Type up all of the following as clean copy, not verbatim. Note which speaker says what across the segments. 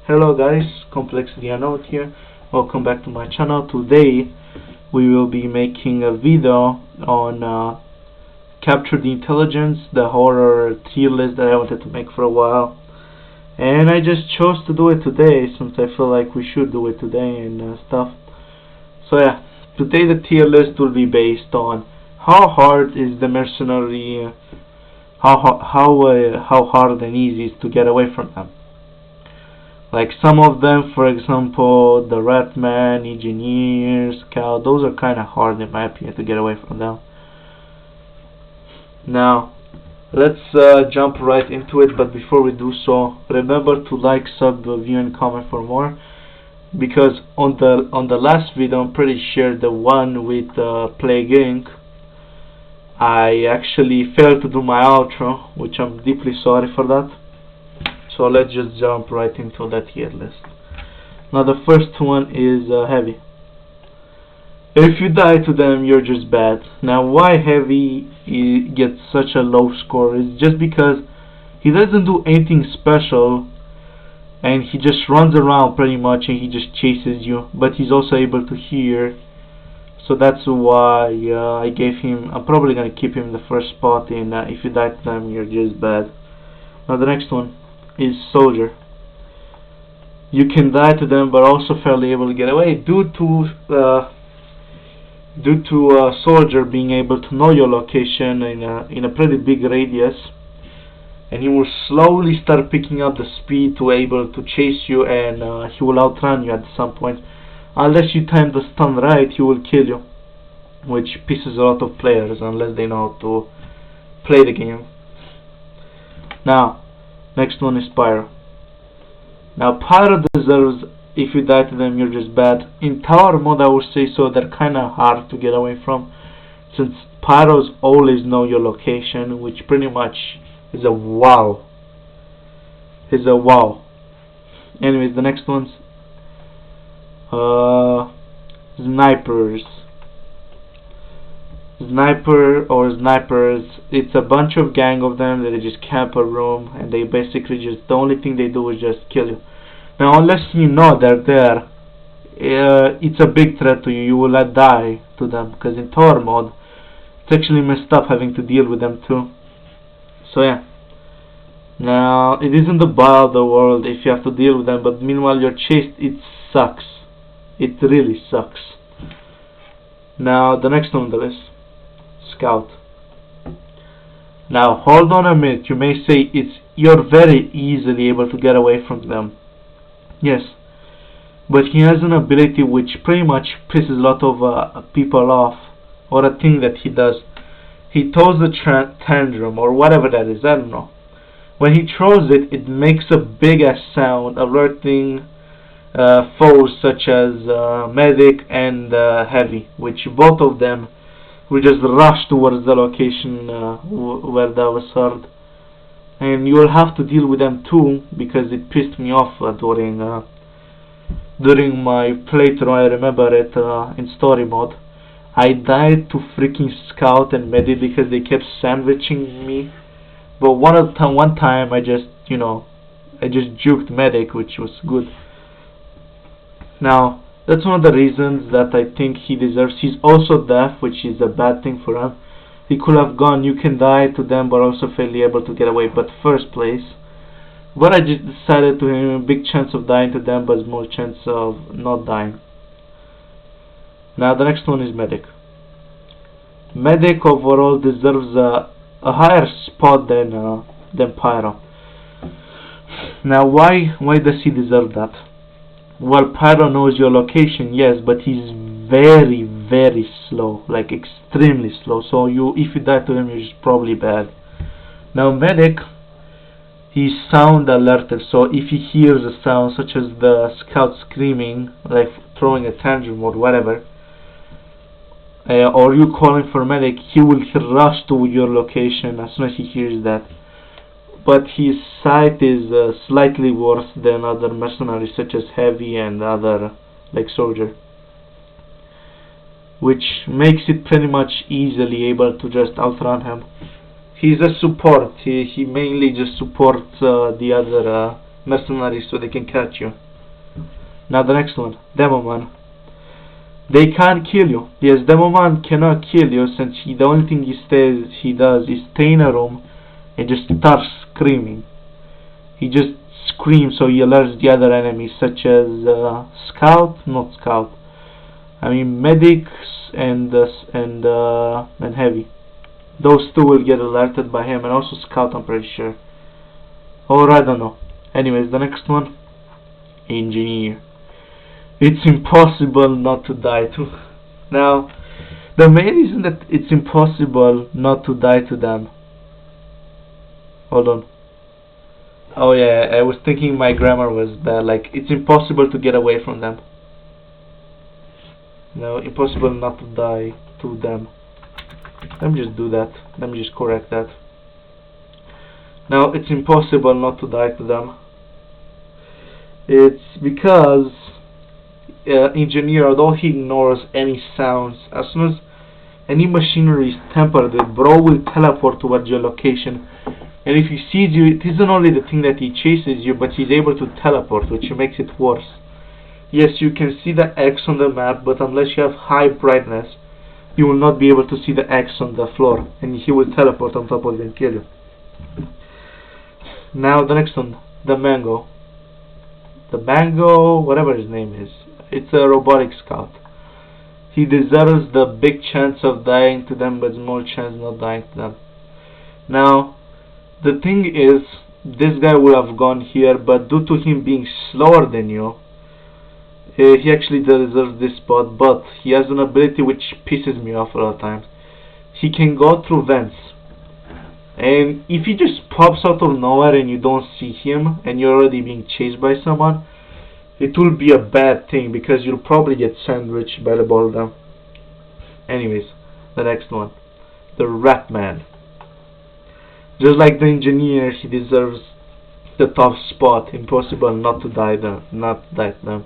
Speaker 1: Hello guys, Complexity Unknown here. Welcome back to my channel. Today we will be making a video on Capture the Intelligence, the horror tier list that I wanted to make for a while. And I just chose to do it today since I feel like we should do it today and stuff. So yeah, today the tier list will be based on how hard is the mercenary, how hard and easy is to get away from them. Like some of them, for example, the Ratman, Engineer, Scout, those are kind of hard in my opinion to get away from them. Now, let's jump right into it, but before we do so, remember to like, sub, view, and comment for more. Because on the last video, I'm pretty sure the one with Plague Inc., I actually failed to do my outro, which I'm deeply sorry for that. So let's just jump right into that tier list. Now the first one is Heavy. If you die to them, you're just bad. Now why Heavy gets such a low score is just because he doesn't do anything special and he just runs around pretty much and he just chases you, but he's also able to hear. So that's why I gave him, I'm probably going to keep him in the first spot in if you die to them, you're just bad. Now the next one is Soldier. You can die to them but also fairly able to get away due to Soldier being able to know your location in a pretty big radius, and he will slowly start picking up the speed to able to chase you, and he will outrun you at some point. Unless you time the stun right, he will kill you, which pisses a lot of players unless they know how to play the game. Now next one is Pyro. Now Pyro deserves, if you die to them you're just bad. In tower mode I would say so, they're kinda hard to get away from, since Pyros always know your location, which pretty much is a wow. Anyways, the next one's Snipers. Snipers, it's a bunch of gang of them that they just camp a room and they basically just, the only thing they do is just kill you. Now unless you know they're there, it's a big threat to you, you will not die to them, because in tower mode it's actually messed up having to deal with them too. So yeah, now it isn't the bar of the world if you have to deal with them, but meanwhile you're chased, it sucks, it really sucks. Now the next one on the list, Scout. Now hold on a minute, you may say you're very easily able to get away from them. Yes, but he has an ability which pretty much pisses a lot of people off, or a thing that he does. He throws the tantrum or whatever that is, I don't know. When he throws it, it makes a big ass sound, alerting foes such as Medic and Heavy, which both of them will just rush towards the location where that was heard, and you will have to deal with them too, because it pissed me off during my playthrough. I remember it in story mode. I died to freaking Scout and Medic because they kept sandwiching me, but one time I just juked Medic, which was good. Now that's one of the reasons that I think he deserves. He's also deaf, which is a bad thing for him. He could have gone, you can die to them but also fairly able to get away, but first place. But I just decided to have a big chance of dying to them but small chance of not dying. Now the next one is Medic. Medic overall deserves a higher spot than Pyro. Now why does he deserve that? Well, Pyro knows your location, yes, but he's very, very slow, like extremely slow. So if you die to him, you're just probably bad. Now Medic, he's sound alerted, so if he hears a sound such as the Scout screaming, like throwing a tantrum or whatever, or you calling for Medic, he will rush to your location as soon as he hears that. But his sight is slightly worse than other mercenaries such as Heavy and other like Soldier, which makes it pretty much easily able to just outrun him. He's a support, he mainly just supports the other mercenaries so they can catch you. Now the next one, Demoman. They can't kill you. Yes, Demoman cannot kill you since the only thing he does is stay in a room and just starts screaming. He just screams so he alerts the other enemies such as medics and heavy. Those two will get alerted by him, and also scout, I'm pretty sure. Or I don't know. Anyways, the next one, engineer. It's impossible not to die to. Now, the main reason that it's impossible not to die to them. Hold on. Oh yeah, I was thinking my grammar was bad. Like, it's impossible to get away from them. No, impossible not to die to them. Let me just do that. Let me just correct that. Now, it's impossible not to die to them. It's because engineer, although he ignores any sounds, as soon as any machinery is tampered with, bro will teleport towards your location. And if he sees you, it isn't only the thing that he chases you, but he's able to teleport, which makes it worse. Yes, you can see the X on the map, but unless you have high brightness, you will not be able to see the X on the floor, and he will teleport on top of you and kill you. Now the next one, the Mango. The Mango, whatever his name is, it's a robotic scout. He deserves the big chance of dying to them, but small chance not dying to them. Now, the thing is, this guy would have gone here, but due to him being slower than you, he actually deserves this spot, but he has an ability which pisses me off a lot of times. He can go through vents, and if he just pops out of nowhere and you don't see him, and you're already being chased by someone, it will be a bad thing, because you'll probably get sandwiched by the ball of them. Anyways, the next one, the Rat Man. Just like the engineer, he deserves the top spot. Impossible not to die to them.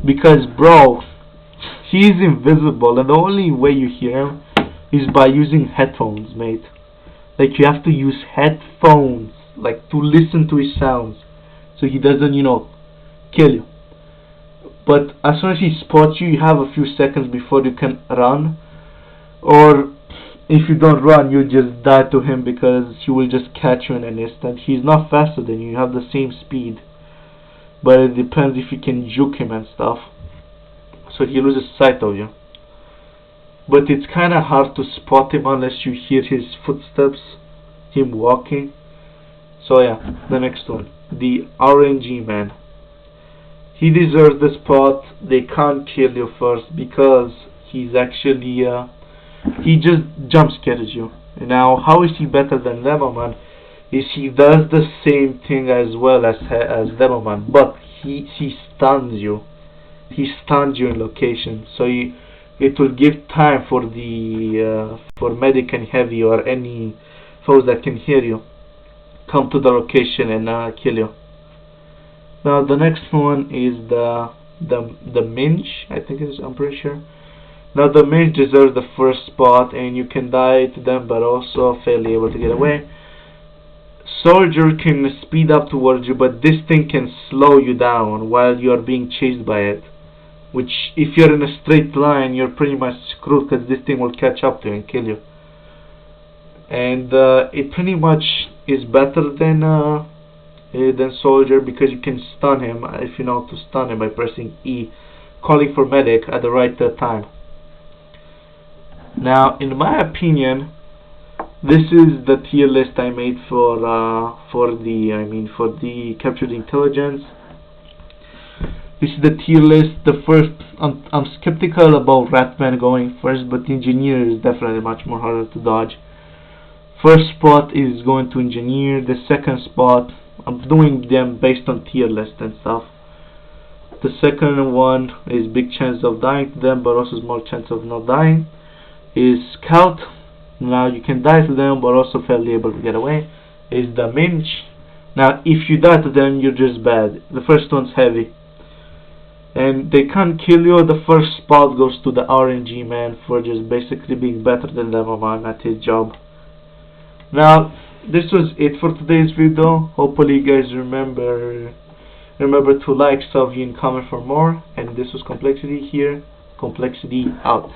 Speaker 1: Because, bro, he is invisible, and the only way you hear him is by using headphones, mate. Like, you have to use headphones, like, to listen to his sounds, so he doesn't, kill you. But as soon as he spots you, you have a few seconds before you can run, or if you don't run, you just die to him, because he will just catch you in an instant. He's not faster than you, you have the same speed, but it depends if you can juke him and stuff, so he loses sight of you. But it's kinda hard to spot him unless you hear his footsteps, him walking. So yeah, the next one, the RNG Man. He deserves the spot. They can't kill you first because he's actually he just jump scares you. Now, how is he better than Demoman? Is he does the same thing as well as Demoman, but he stuns you. He stuns you in location, so it will give time for the for medic and heavy or any foes that can hear you come to the location and kill you. Now the next one is the Minch, I think it is, I'm pretty sure. Now the Minch deserves the first spot, and you can die to them, but also fairly able to get away. Soldier can speed up towards you, but this thing can slow you down while you are being chased by it. Which, if you're in a straight line, you're pretty much screwed, because this thing will catch up to you and kill you. And it pretty much is better than Soldier, because you can stun him if you know how to stun him by pressing E, calling for medic at the right time. Now, in my opinion, this is the tier list I made for the captured intelligence. This is the tier list. The first, I'm skeptical about Ratman going first, but Engineer is definitely much more harder to dodge. First spot is going to Engineer. The second spot, I'm doing them based on tier list and stuff. The second one is big chance of dying to them, but also small chance of not dying, is Scout. Now you can die to them, but also fairly able to get away, is the Minch. Now if you die to them, you're just bad. The first one's heavy, and they can't kill you. The first spot goes to the RNG Man for just basically being better than Demoman at his job. Now this was it for today's video. Hopefully you guys remember to like, sub, view, and comment for more. And this was Complexity here. Complexity out.